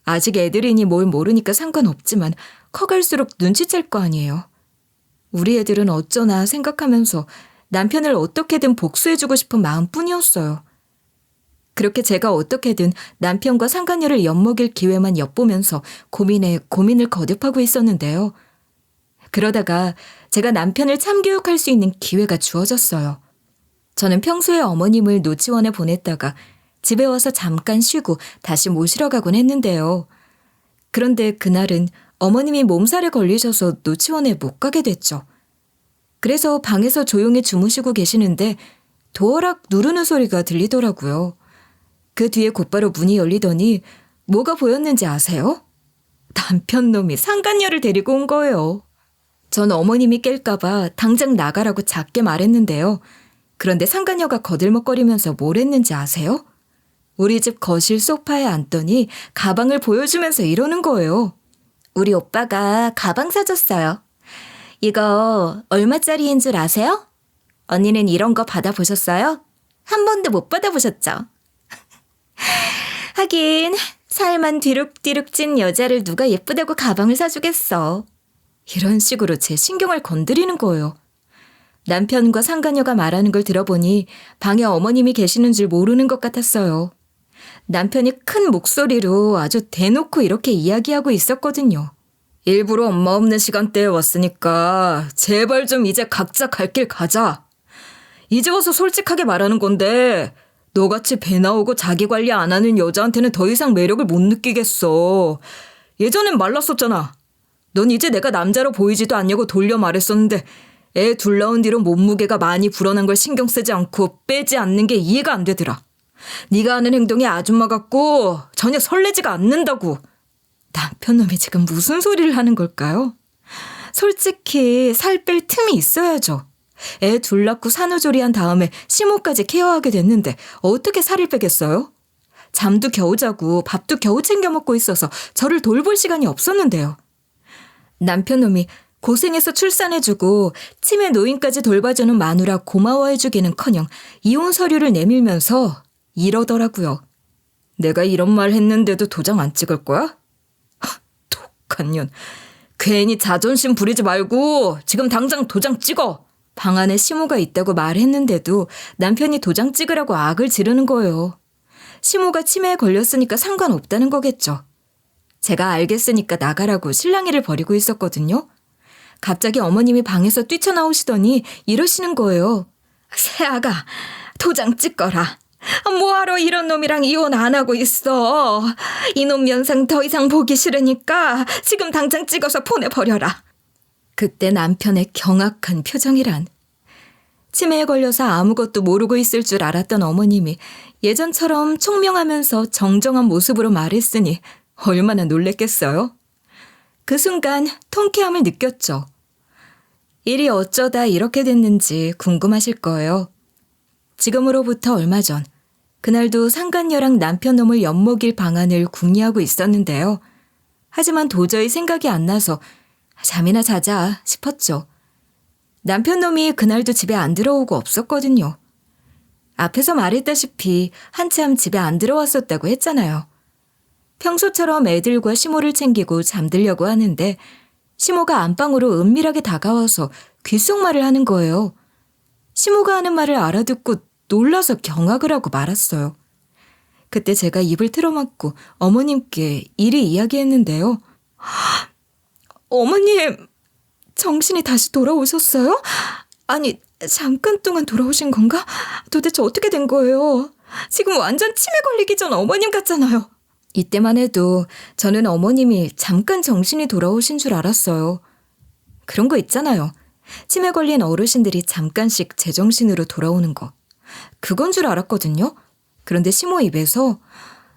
아직 애들이니 뭘 모르니까 상관없지만 커갈수록 눈치챌 거 아니에요. 우리 애들은 어쩌나 생각하면서 남편을 어떻게든 복수해주고 싶은 마음뿐이었어요. 그렇게 제가 어떻게든 남편과 상간녀를 엿먹일 기회만 엿보면서 고민에 고민을 거듭하고 있었는데요. 그러다가 제가 남편을 참교육할 수 있는 기회가 주어졌어요. 저는 평소에 어머님을 노치원에 보냈다가 집에 와서 잠깐 쉬고 다시 모시러 가곤 했는데요. 그런데 그날은 어머님이 몸살에 걸리셔서 노치원에 못 가게 됐죠. 그래서 방에서 조용히 주무시고 계시는데 도어락 누르는 소리가 들리더라고요. 그 뒤에 곧바로 문이 열리더니 뭐가 보였는지 아세요? 남편 놈이 상간녀를 데리고 온 거예요. 전 어머님이 깰까봐 당장 나가라고 작게 말했는데요. 그런데 상간녀가 거들먹거리면서 뭘 했는지 아세요? 우리 집 거실 소파에 앉더니 가방을 보여주면서 이러는 거예요. 우리 오빠가 가방 사줬어요. 이거 얼마짜리인 줄 아세요? 언니는 이런 거 받아보셨어요? 한 번도 못 받아보셨죠? 하긴 살만 뒤룩뒤룩 찐 여자를 누가 예쁘다고 가방을 사주겠어. 이런 식으로 제 신경을 건드리는 거예요. 남편과 상간녀가 말하는 걸 들어보니 방에 어머님이 계시는 줄 모르는 것 같았어요. 남편이 큰 목소리로 아주 대놓고 이렇게 이야기하고 있었거든요. 일부러 엄마 없는 시간대에 왔으니까 제발 좀 이제 각자 갈 길 가자. 이제 와서 솔직하게 말하는 건데 너같이 배 나오고 자기 관리 안 하는 여자한테는 더 이상 매력을 못 느끼겠어. 예전엔 말랐었잖아. 넌 이제 내가 남자로 보이지도 않냐고 돌려 말했었는데 애 둘 낳은 뒤로 몸무게가 많이 불어난 걸 신경 쓰지 않고 빼지 않는 게 이해가 안 되더라. 네가 하는 행동이 아줌마 같고 전혀 설레지가 않는다고. 남편 놈이 지금 무슨 소리를 하는 걸까요? 솔직히 살 뺄 틈이 있어야죠. 애 둘 낳고 산후조리한 다음에 시모까지 케어하게 됐는데 어떻게 살을 빼겠어요? 잠도 겨우 자고 밥도 겨우 챙겨 먹고 있어서 저를 돌볼 시간이 없었는데요. 남편 놈이 고생해서 출산해주고 치매 노인까지 돌봐주는 마누라 고마워해주기는커녕 이혼 서류를 내밀면서 이러더라고요. 내가 이런 말 했는데도 도장 안 찍을 거야? 독한 년. 괜히 자존심 부리지 말고 지금 당장 도장 찍어. 방 안에 시모가 있다고 말했는데도 남편이 도장 찍으라고 악을 지르는 거예요. 시모가 치매에 걸렸으니까 상관없다는 거겠죠. 제가 알겠으니까 나가라고 실랑이를 벌이고 있었거든요. 갑자기 어머님이 방에서 뛰쳐나오시더니 이러시는 거예요. 새아가 도장 찍거라. 뭐하러 이런 놈이랑 이혼 안 하고 있어. 이놈 면상 더 이상 보기 싫으니까 지금 당장 찍어서 보내버려라. 그때 남편의 경악한 표정이란. 치매에 걸려서 아무것도 모르고 있을 줄 알았던 어머님이 예전처럼 총명하면서 정정한 모습으로 말했으니 얼마나 놀랬겠어요? 그 순간 통쾌함을 느꼈죠. 일이 어쩌다 이렇게 됐는지 궁금하실 거예요. 지금으로부터 얼마 전, 그날도 상간녀랑 남편 놈을 엿먹일 방안을 궁리하고 있었는데요. 하지만 도저히 생각이 안 나서 잠이나 자자 싶었죠. 남편 놈이 그날도 집에 안 들어오고 없었거든요. 앞에서 말했다시피 한참 집에 안 들어왔었다고 했잖아요. 평소처럼 애들과 시모를 챙기고 잠들려고 하는데 시모가 안방으로 은밀하게 다가와서 귓속말을 하는 거예요. 시모가 하는 말을 알아듣고 놀라서 경악을 하고 말았어요. 그때 제가 입을 틀어막고 어머님께 이리 이야기했는데요. 어머님, 정신이 다시 돌아오셨어요? 아니, 잠깐 동안 돌아오신 건가? 도대체 어떻게 된 거예요? 지금 완전 치매 걸리기 전 어머님 같잖아요. 이때만 해도 저는 어머님이 잠깐 정신이 돌아오신 줄 알았어요. 그런 거 있잖아요. 치매 걸린 어르신들이 잠깐씩 제정신으로 돌아오는 거. 그건 줄 알았거든요. 그런데 시모 입에서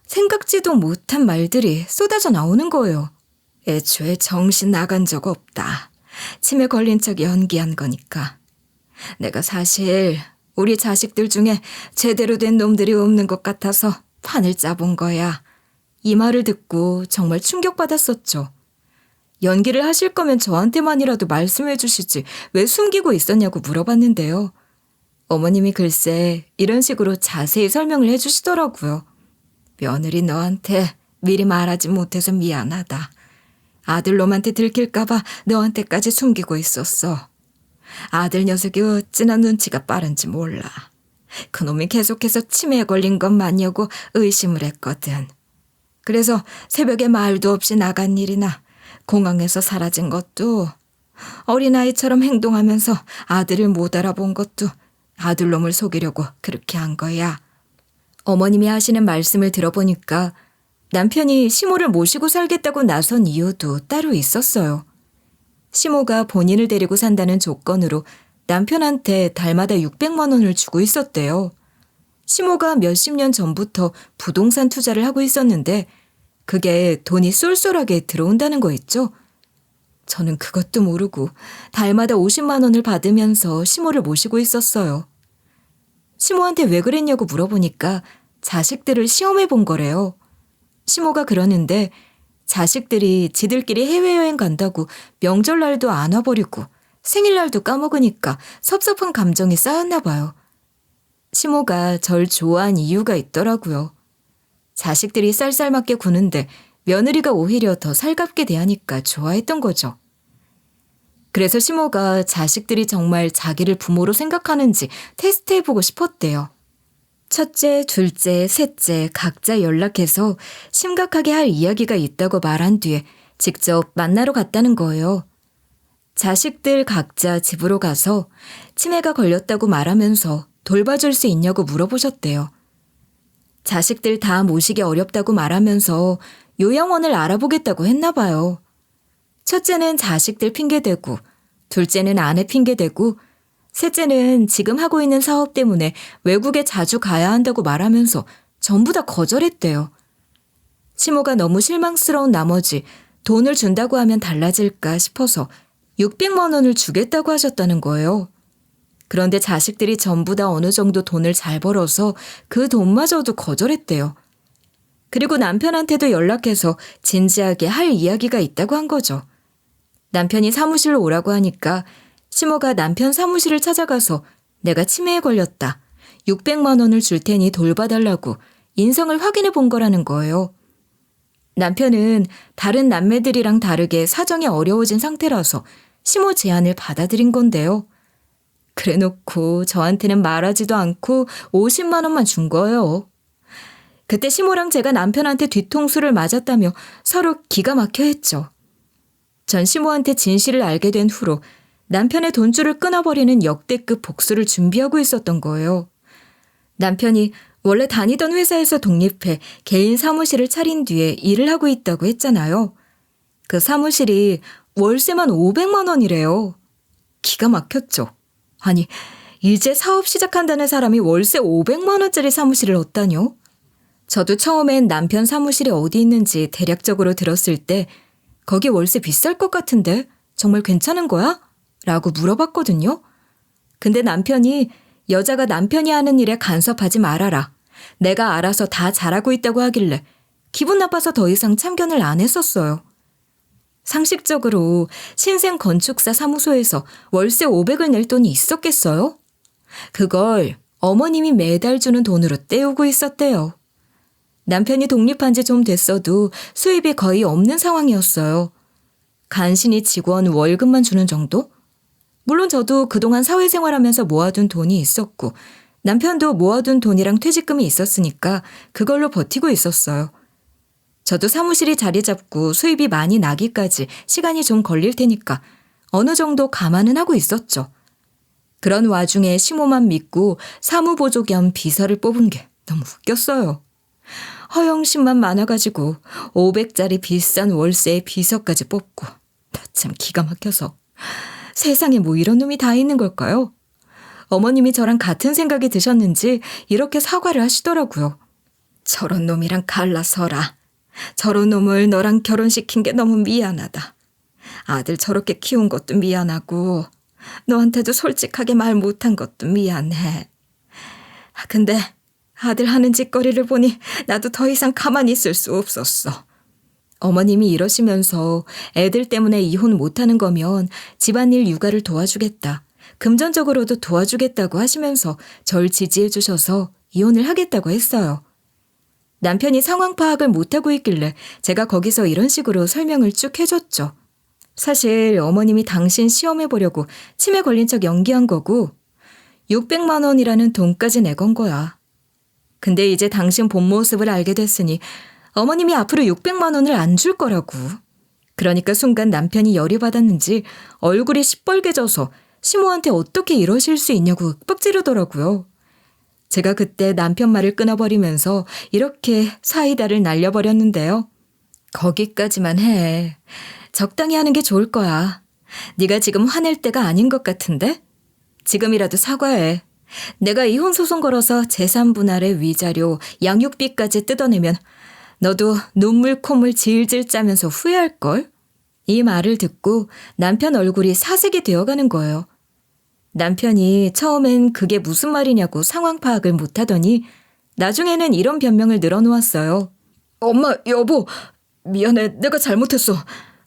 생각지도 못한 말들이 쏟아져 나오는 거예요. 애초에 정신 나간 적 없다. 치매 걸린 척 연기한 거니까. 내가 사실 우리 자식들 중에 제대로 된 놈들이 없는 것 같아서 판을 짜본 거야. 이 말을 듣고 정말 충격받았었죠. 연기를 하실 거면 저한테만이라도 말씀해 주시지 왜 숨기고 있었냐고 물어봤는데요. 어머님이 글쎄 이런 식으로 자세히 설명을 해주시더라고요. 며느리 너한테 미리 말하지 못해서 미안하다. 아들놈한테 들킬까봐 너한테까지 숨기고 있었어. 아들 녀석이 어찌나 눈치가 빠른지 몰라. 그놈이 계속해서 치매에 걸린 것 맞냐고 의심을 했거든. 그래서 새벽에 말도 없이 나간 일이나 공항에서 사라진 것도 어린아이처럼 행동하면서 아들을 못 알아본 것도 아들놈을 속이려고 그렇게 한 거야. 어머님이 하시는 말씀을 들어보니까 남편이 시모를 모시고 살겠다고 나선 이유도 따로 있었어요. 시모가 본인을 데리고 산다는 조건으로 남편한테 달마다 600만 원을 주고 있었대요. 시모가 몇십 년 전부터 부동산 투자를 하고 있었는데 그게 돈이 쏠쏠하게 들어온다는 거 있죠? 저는 그것도 모르고 달마다 50만 원을 받으면서 시모를 모시고 있었어요. 시모한테 왜 그랬냐고 물어보니까 자식들을 시험해 본 거래요. 시모가 그러는데 자식들이 지들끼리 해외여행 간다고 명절날도 안 와버리고 생일날도 까먹으니까 섭섭한 감정이 쌓였나 봐요. 시모가 절 좋아한 이유가 있더라고요. 자식들이 쌀쌀맞게 구는데 며느리가 오히려 더 살갑게 대하니까 좋아했던 거죠. 그래서 시모가 자식들이 정말 자기를 부모로 생각하는지 테스트해보고 싶었대요. 첫째, 둘째, 셋째 각자 연락해서 심각하게 할 이야기가 있다고 말한 뒤에 직접 만나러 갔다는 거예요. 자식들 각자 집으로 가서 치매가 걸렸다고 말하면서 돌봐줄 수 있냐고 물어보셨대요. 자식들 다 모시기 어렵다고 말하면서 요양원을 알아보겠다고 했나 봐요. 첫째는 자식들 핑계대고, 둘째는 아내 핑계대고, 셋째는 지금 하고 있는 사업 때문에 외국에 자주 가야 한다고 말하면서 전부 다 거절했대요. 시모가 너무 실망스러운 나머지 돈을 준다고 하면 달라질까 싶어서 600만 원을 주겠다고 하셨다는 거예요. 그런데 자식들이 전부 다 어느 정도 돈을 잘 벌어서 그 돈마저도 거절했대요. 그리고 남편한테도 연락해서 진지하게 할 이야기가 있다고 한 거죠. 남편이 사무실로 오라고 하니까 시모가 남편 사무실을 찾아가서 내가 치매에 걸렸다. 600만 원을 줄 테니 돌봐달라고 인성을 확인해 본 거라는 거예요. 남편은 다른 남매들이랑 다르게 사정이 어려워진 상태라서 시모 제안을 받아들인 건데요. 그래놓고 저한테는 말하지도 않고 50만 원만 준 거예요. 그때 시모랑 제가 남편한테 뒤통수를 맞았다며 서로 기가 막혀 했죠. 전 시모한테 진실을 알게 된 후로 남편의 돈줄을 끊어버리는 역대급 복수를 준비하고 있었던 거예요. 남편이 원래 다니던 회사에서 독립해 개인 사무실을 차린 뒤에 일을 하고 있다고 했잖아요. 그 사무실이 월세만 500만 원이래요. 기가 막혔죠. 아니, 이제 사업 시작한다는 사람이 월세 500만 원짜리 사무실을 얻다뇨? 저도 처음엔 남편 사무실이 어디 있는지 대략적으로 들었을 때 거기 월세 비쌀 것 같은데 정말 괜찮은 거야? 라고 물어봤거든요. 근데 남편이 여자가 남편이 하는 일에 간섭하지 말아라. 내가 알아서 다 잘하고 있다고 하길래 기분 나빠서 더 이상 참견을 안 했었어요. 상식적으로 신생 건축사 사무소에서 월세 500을 낼 돈이 있었겠어요? 그걸 어머님이 매달 주는 돈으로 때우고 있었대요. 남편이 독립한 지 좀 됐어도 수입이 거의 없는 상황이었어요. 간신히 직원 월급만 주는 정도? 물론 저도 그동안 사회생활하면서 모아둔 돈이 있었고 남편도 모아둔 돈이랑 퇴직금이 있었으니까 그걸로 버티고 있었어요. 저도 사무실이 자리 잡고 수입이 많이 나기까지 시간이 좀 걸릴 테니까 어느 정도 감안은 하고 있었죠. 그런 와중에 시모만 믿고 사무보조 겸 비서를 뽑은 게 너무 웃겼어요. 허영심만 많아가지고 500짜리 비싼 월세에 비서까지 뽑고 나 참 기가 막혀서 세상에 뭐 이런 놈이 다 있는 걸까요? 어머님이 저랑 같은 생각이 드셨는지 이렇게 사과를 하시더라고요. 저런 놈이랑 갈라서라. 저런 놈을 너랑 결혼시킨 게 너무 미안하다. 아들 저렇게 키운 것도 미안하고 너한테도 솔직하게 말 못한 것도 미안해. 근데 아들 하는 짓거리를 보니 나도 더 이상 가만히 있을 수 없었어. 어머님이 이러시면서 애들 때문에 이혼 못하는 거면 집안일 육아를 도와주겠다. 금전적으로도 도와주겠다고 하시면서 절 지지해 주셔서 이혼을 하겠다고 했어요. 남편이 상황 파악을 못하고 있길래 제가 거기서 이런 식으로 설명을 쭉 해줬죠. 사실 어머님이 당신 시험해보려고 치매 걸린 척 연기한 거고 600만 원이라는 돈까지 내건 거야. 근데 이제 당신 본 모습을 알게 됐으니 어머님이 앞으로 600만 원을 안 줄 거라고. 그러니까 순간 남편이 열이 받았는지 얼굴이 시뻘개져서 시모한테 어떻게 이러실 수 있냐고 윽박지르더라고요. 제가 그때 남편 말을 끊어버리면서 이렇게 사이다를 날려버렸는데요. 거기까지만 해. 적당히 하는 게 좋을 거야. 네가 지금 화낼 때가 아닌 것 같은데? 지금이라도 사과해. 내가 이혼 소송 걸어서 재산 분할의 위자료, 양육비까지 뜯어내면 너도 눈물 콧물 질질 짜면서 후회할걸? 이 말을 듣고 남편 얼굴이 사색이 되어가는 거예요. 남편이 처음엔 그게 무슨 말이냐고 상황 파악을 못하더니 나중에는 이런 변명을 늘어놓았어요. 엄마, 여보, 미안해. 내가 잘못했어.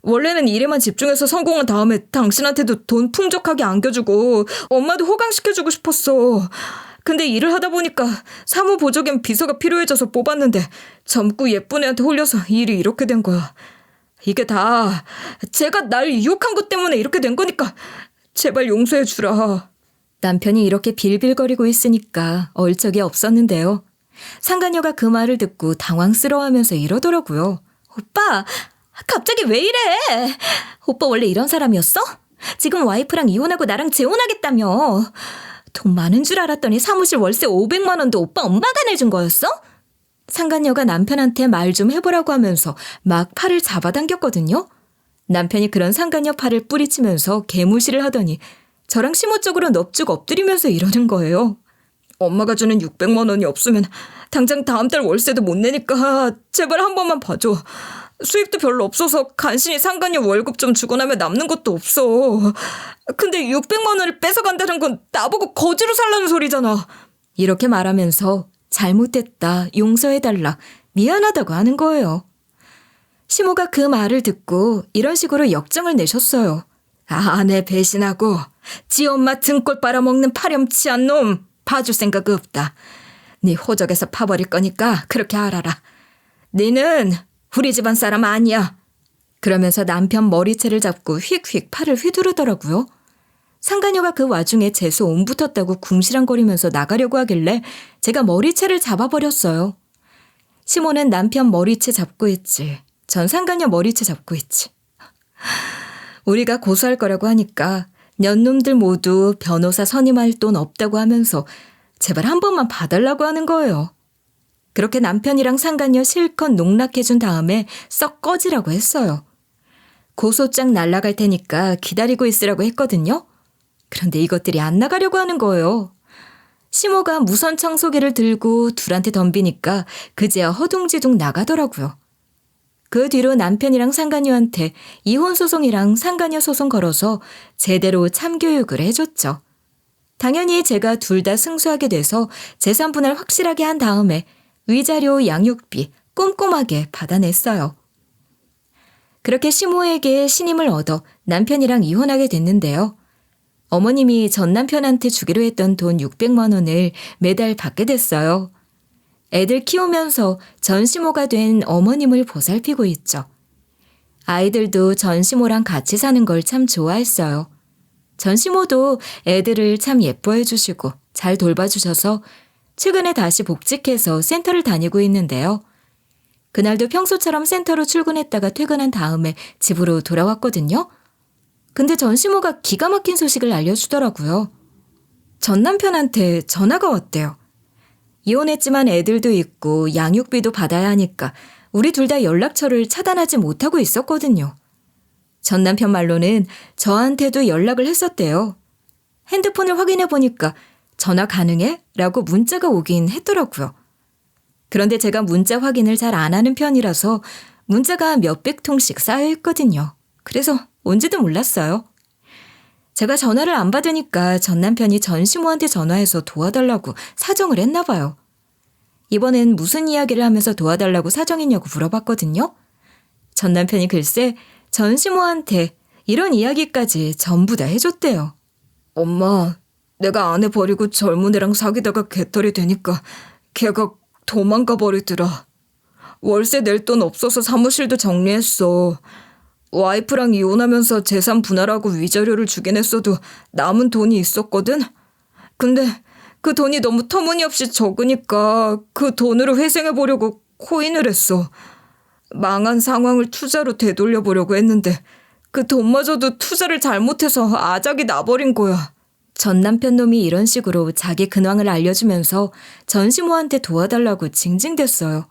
원래는 일에만 집중해서 성공한 다음에 당신한테도 돈 풍족하게 안겨주고 엄마도 호강시켜주고 싶었어. 근데 일을 하다 보니까 사무보조겸 비서가 필요해져서 뽑았는데 젊고 예쁜 애한테 홀려서 일이 이렇게 된 거야. 이게 다 제가 날 유혹한 것 때문에 이렇게 된 거니까 제발 용서해 주라. 남편이 이렇게 빌빌거리고 있으니까 얼적이 없었는데요. 상간녀가 그 말을 듣고 당황스러워하면서 이러더라고요. 오빠, 갑자기 왜 이래? 오빠 원래 이런 사람이었어? 지금 와이프랑 이혼하고 나랑 재혼하겠다며. 돈 많은 줄 알았더니 사무실 월세 500만 원도 오빠 엄마가 내준 거였어? 상간녀가 남편한테 말 좀 해보라고 하면서 막 팔을 잡아당겼거든요. 남편이 그런 상간녀 팔을 뿌리치면서 개무시를 하더니 저랑 시모 쪽으로 넙죽 엎드리면서 이러는 거예요. 엄마가 주는 600만 원이 없으면 당장 다음 달 월세도 못 내니까 제발 한 번만 봐줘. 수입도 별로 없어서 간신히 상간녀 월급 좀 주고 나면 남는 것도 없어. 근데 600만 원을 뺏어간다는 건 나보고 거지로 살라는 소리잖아. 이렇게 말하면서 잘못했다, 용서해달라, 미안하다고 하는 거예요. 시모가 그 말을 듣고 이런 식으로 역정을 내셨어요. 아내 배신하고 지 엄마 등골 빨아먹는 파렴치한 놈 봐줄 생각 없다. 네 호적에서 파버릴 거니까 그렇게 알아라. 너는 우리 집안 사람 아니야. 그러면서 남편 머리채를 잡고 휙휙 팔을 휘두르더라고요. 상간녀가 그 와중에 재수 온 붙었다고 궁시렁거리면서 나가려고 하길래 제가 머리채를 잡아버렸어요. 시모는 남편 머리채 잡고 있지. 전 상간녀 머리채 잡고 있지. 우리가 고소할 거라고 하니까 년놈들 모두 변호사 선임할 돈 없다고 하면서 제발 한 번만 봐달라고 하는 거예요. 그렇게 남편이랑 상간녀 실컷 농락해준 다음에 썩 꺼지라고 했어요. 고소장 날라갈 테니까 기다리고 있으라고 했거든요. 그런데 이것들이 안 나가려고 하는 거예요. 시모가 무선 청소기를 들고 둘한테 덤비니까 그제야 허둥지둥 나가더라고요. 그 뒤로 남편이랑 상간녀한테 이혼소송이랑 상간녀 소송 걸어서 제대로 참교육을 해줬죠. 당연히 제가 둘 다 승소하게 돼서 재산 분할 확실하게 한 다음에 위자료, 양육비 꼼꼼하게 받아냈어요. 그렇게 시모에게 신임을 얻어 남편이랑 이혼하게 됐는데요. 어머님이 전 남편한테 주기로 했던 돈 600만 원을 매달 받게 됐어요. 애들 키우면서 전 시모가 된 어머님을 보살피고 있죠. 아이들도 전 시모랑 같이 사는 걸 참 좋아했어요. 전 시모도 애들을 참 예뻐해 주시고 잘 돌봐주셔서 최근에 다시 복직해서 센터를 다니고 있는데요. 그날도 평소처럼 센터로 출근했다가 퇴근한 다음에 집으로 돌아왔거든요. 근데 전 시모가 기가 막힌 소식을 알려주더라고요. 전 남편한테 전화가 왔대요. 이혼했지만 애들도 있고 양육비도 받아야 하니까 우리 둘 다 연락처를 차단하지 못하고 있었거든요. 전 남편 말로는 저한테도 연락을 했었대요. 핸드폰을 확인해 보니까 전화 가능해? 라고 문자가 오긴 했더라고요. 그런데 제가 문자 확인을 잘 안 하는 편이라서 문자가 몇백 통씩 쌓여 있거든요. 그래서 온지도 몰랐어요. 제가 전화를 안 받으니까 전 남편이 전시모한테 전화해서 도와달라고 사정을 했나 봐요. 이번엔 무슨 이야기를 하면서 도와달라고 사정했냐고 물어봤거든요. 전 남편이 글쎄 전시모한테 이런 이야기까지 전부 다 해줬대요. 엄마, 내가 아내 버리고 젊은 애랑 사귀다가 개털이 되니까 걔가 도망가 버리더라. 월세 낼 돈 없어서 사무실도 정리했어. 와이프랑 이혼하면서 재산 분할하고 위자료를 주긴 했어도 남은 돈이 있었거든. 근데 그 돈이 너무 터무니없이 적으니까 그 돈으로 회생해보려고 코인을 했어. 망한 상황을 투자로 되돌려보려고 했는데 그 돈마저도 투자를 잘못해서 아작이 나버린 거야. 전 남편 놈이 이런 식으로 자기 근황을 알려주면서 전시모한테 도와달라고 징징댔어요.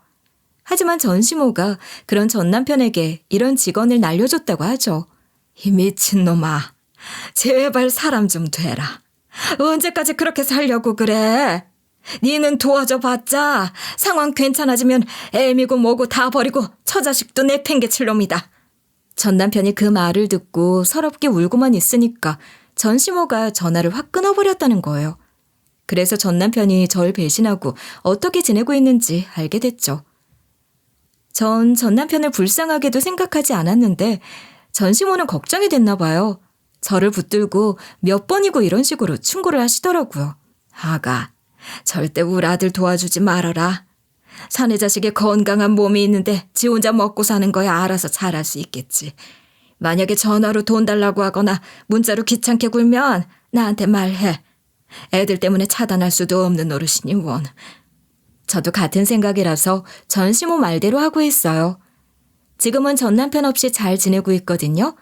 하지만 전시모가 그런 전 남편에게 이런 직언을 날려줬다고 하죠. 이 미친놈아, 제발 사람 좀 되라. 언제까지 그렇게 살려고 그래? 니는 도와줘 봤자 상황 괜찮아지면 애미고 뭐고 다 버리고 처자식도 내팽개칠 놈이다. 전 남편이 그 말을 듣고 서럽게 울고만 있으니까 전시모가 전화를 확 끊어버렸다는 거예요. 그래서 전 남편이 절 배신하고 어떻게 지내고 있는지 알게 됐죠. 전 남편을 불쌍하게도 생각하지 않았는데 전시모는 걱정이 됐나 봐요. 저를 붙들고 몇 번이고 이런 식으로 충고를 하시더라고요. 아가, 절대 우리 아들 도와주지 말아라. 사내 자식의 건강한 몸이 있는데 지 혼자 먹고 사는 거야 알아서 잘할 수 있겠지. 만약에 전화로 돈 달라고 하거나 문자로 귀찮게 굴면 나한테 말해. 애들 때문에 차단할 수도 없는 노릇이니 원. 저도 같은 생각이라서 전시모 말대로 하고 있어요. 지금은 전 남편 없이 잘 지내고 있거든요.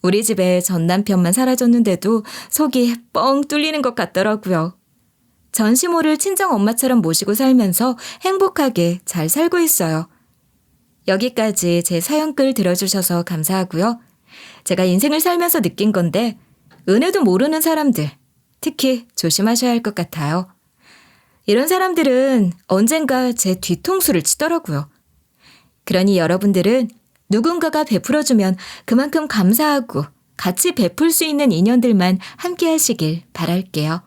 우리 집에 전 남편만 사라졌는데도 속이 뻥 뚫리는 것 같더라고요. 전시모를 친정 엄마처럼 모시고 살면서 행복하게 잘 살고 있어요. 여기까지 제 사연글 들어주셔서 감사하고요. 제가 인생을 살면서 느낀 건데 은혜도 모르는 사람들, 특히 조심하셔야 할 것 같아요. 이런 사람들은 언젠가 제 뒤통수를 치더라고요. 그러니 여러분들은 누군가가 베풀어주면 그만큼 감사하고 같이 베풀 수 있는 인연들만 함께 하시길 바랄게요.